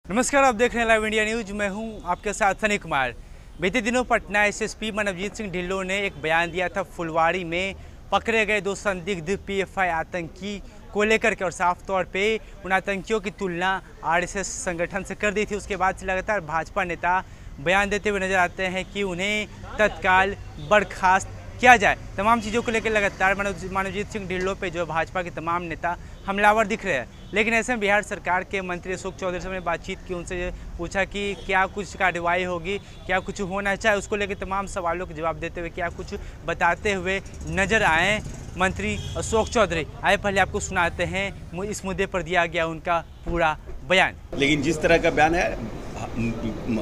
नमस्कार, आप देख रहे हैं लाइव इंडिया न्यूज। मैं हूं आपके साथ सनी कुमार। बीते दिनों पटना एसएसपी मनवजीत सिंह ढिल्लों ने एक बयान दिया था फुलवाड़ी में पकड़े गए 2 संदिग्ध पीएफआई आतंकी को लेकर के, और साफ तौर पे उन आतंकियों की तुलना आरएसएस संगठन से कर दी थी। उसके बाद से लगातार भाजपा नेता बयान देते हुए नजर आते हैं कि उन्हें तत्काल बर्खास्त किया जाए। तमाम चीज़ों को लेकर लगातार मनवजीत सिंह ढिल्लों पे जो भाजपा के तमाम नेता हमलावर दिख रहे हैं। लेकिन ऐसे में बिहार सरकार के मंत्री अशोक चौधरी से मैंने बातचीत की, उनसे पूछा कि क्या कुछ कार्रवाई होगी, क्या कुछ होना चाहिए। उसको लेकर तमाम सवालों के जवाब देते हुए क्या कुछ बताते हुए नजर आए मंत्री अशोक चौधरी। आए पहले आपको सुनाते हैं इस मुद्दे पर दिया गया उनका पूरा बयान। लेकिन जिस तरह का बयान है,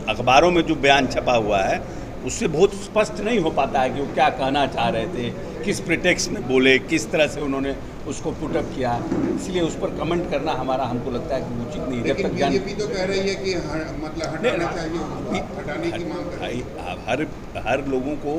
अखबारों में जो बयान छपा हुआ है उससे बहुत स्पष्ट नहीं हो पाता है कि वो क्या कहना चाह रहे थे, किस प्रिटेक्स्ट में बोले, किस तरह से उन्होंने उसको पुटअप किया। इसलिए उस पर कमेंट करना हमको लगता है कि उचित नहीं। जब तक बीजेपी तो कह रही है कि मतलब हटाना चाहिए, हटाने की मांग कर रही है। हर लोगों को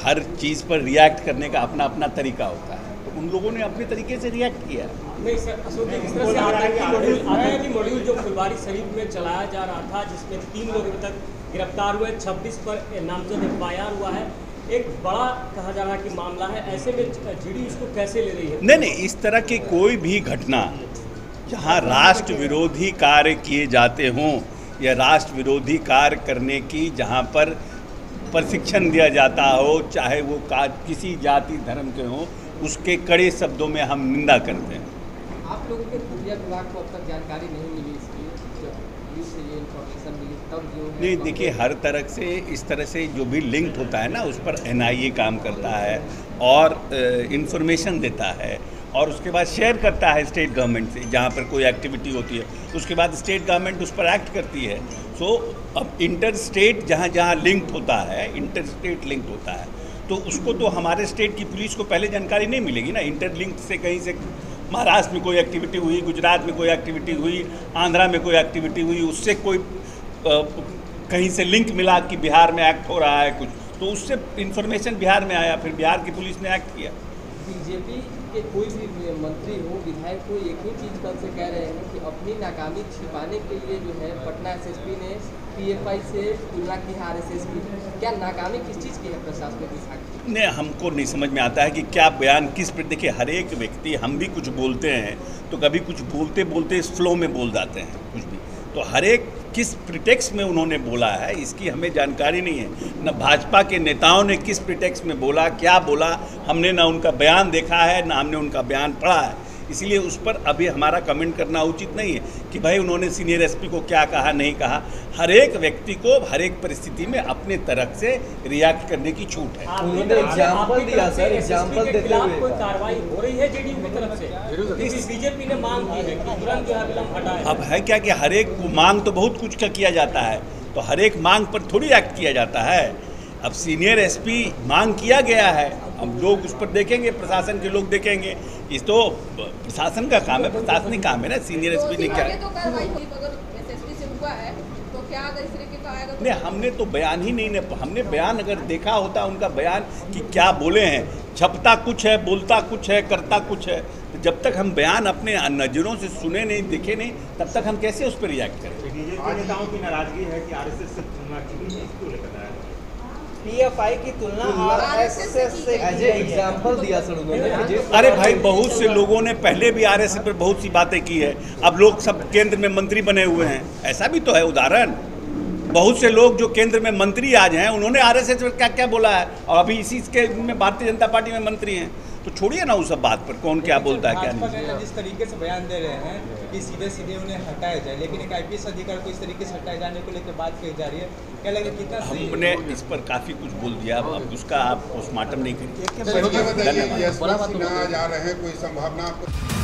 हर चीज़ पर रिएक्ट करने का अपना अपना तरीका होता है, तो उन लोगों ने अपने तरीके से रिएक्ट किया। नहीं सर, अशोक जी, इस तरह से आतंकी मॉड्यूल जो फुलवाड़ी शरीफ में चलाया जा रहा था, जिसमें 3 लोग अभी तक गिरफ्तार हुए, 26 पर नामजद एफआईआर हुआ है, एक बड़ा कहा जा रहा है कि मामला है। ऐसे में जीडी इसको कैसे ले रही है? नहीं, इस तरह की कोई भी घटना जहां राष्ट्र विरोधी कार्य किए जाते हों या राष्ट्र विरोधी कार्य करने की जहां पर प्रशिक्षण दिया जाता हो, चाहे वो किसी जाति धर्म के हों, उसके कड़े शब्दों में हम निंदा करते हैं। आप लोगों के खुफिया विभाग को अब तक जानकारी नहीं मिली इसकी, से ये इन्फॉर्मेशन मिली तब जो नहीं, देखिए, हर तरह से इस तरह से जो भी लिंक होता है ना, उस पर एनआईए काम करता है और इन्फॉर्मेशन देता है और उसके बाद शेयर करता है स्टेट गवर्नमेंट से। जहाँ पर कोई एक्टिविटी होती है उसके बाद स्टेट गवर्नमेंट उस पर एक्ट करती है। सो अब इंटर स्टेट जहाँ जहाँ लिंक्ड होता है, इंटर स्टेट लिंक्ड होता है, तो उसको तो हमारे स्टेट की पुलिस को पहले जानकारी नहीं मिलेगी ना। इंटरलिंक्ड से कहीं से महाराष्ट्र में कोई एक्टिविटी हुई, गुजरात में कोई एक्टिविटी हुई, आंध्रा में कोई एक्टिविटी हुई, उससे कोई कहीं से लिंक मिला कि बिहार में एक्ट हो रहा है कुछ, तो उससे इन्फॉर्मेशन बिहार में आया, फिर बिहार की पुलिस ने एक्ट किया। बीजेपी के कोई भी मंत्री हो, विधायक हो, एक ही चीज़ कल से कह रहे हैं कि अपनी नाकामी छिपाने के लिए जो है पटना एसएसपी ने पीएफआई से तुलना की है आरएसएस की। क्या नाकामी किस चीज़ की है प्रशासनिक विभाग की? नहीं, हमको नहीं समझ में आता है कि क्या बयान किस पर। देखिए, हर एक व्यक्ति, हम भी कुछ बोलते हैं तो कभी कुछ बोलते बोलते इस फ्लो में बोल जाते हैं कुछ भी, तो हर एक किस प्रिटेक्स्ट में उन्होंने बोला है इसकी हमें जानकारी नहीं है। न भाजपा के नेताओं ने किस प्रिटेक्स्ट में बोला, क्या बोला, हमने ना उनका बयान देखा है ना हमने उनका बयान पढ़ा है। इसलिए उस पर अभी हमारा कमेंट करना उचित नहीं है कि भाई उन्होंने सीनियर एसपी को क्या कहा, नहीं कहा। हर एक व्यक्ति को हर एक परिस्थिति में अपने तरफ से रिएक्ट करने की छूट है। उन्होंने एग्जाम्पल दिया सर, एग्जाम्पल देते हुए कोई कार्रवाई हो रही है जेडीयू की तरफ से? बीजेपी ने मांग की है कि तुरंत जो है विलंब हटाए। अब है क्या कि हर एक मांग तो बहुत कुछ का किया जाता है, तो हर एक मांग पर थोड़ी एक्ट किया जाता है। अब सीनियर एसपी मांग किया गया है, अब लोग उस पर देखेंगे, प्रशासन के लोग देखेंगे। इस तो प्रशासन का काम है, प्रशासनिक काम है ना। सीनियर एसपी ने क्या नहीं, हमने तो बयान ही नहीं, हमने बयान अगर देखा होता उनका बयान कि क्या बोले हैं, छपता कुछ है, बोलता कुछ है, करता कुछ है, तो जब तक हम बयान अपने नज़रों से सुने नहीं, देखे नहीं, तब तक हम कैसे उस पर रिएक्ट करें। नेताओं की नाराजगी है कि आरएसएस से तुलना की, इसको लेकर पीएफआई की तुलना आरएसएस से एग्जाम्पल दिया सर उन्होंने। अरे भाई, बहुत से लोगों ने पहले भी आरएसएस पर बहुत सी बातें की है। अब लोग सब केंद्र में मंत्री बने हुए हैं, ऐसा भी तो है उदाहरण। बहुत से लोग जो केंद्र में मंत्री आज हैं उन्होंने आरएसएस पर क्या क्या बोला है, और अभी इसी के में भारतीय जनता पार्टी में मंत्री हैं। तो छोड़िए ना उस सब बात पर, कौन क्या बोलता है क्या नहीं। जिस तरीके से बयान दे रहे हैं कि सीधे सीधे उन्हें हटाया जाए, लेकिन एक आईपीएस अधिकारी को इस तरीके से हटाए जाने को लेकर बात कही जा रही है, क्या लगे कितना हमने इस पर काफ़ी कुछ बोल दिया, अब उसका आप पोस्टमार्टम नहीं करिए। धन्यवाद। जा रहे हैं, कोई संभावना आपको?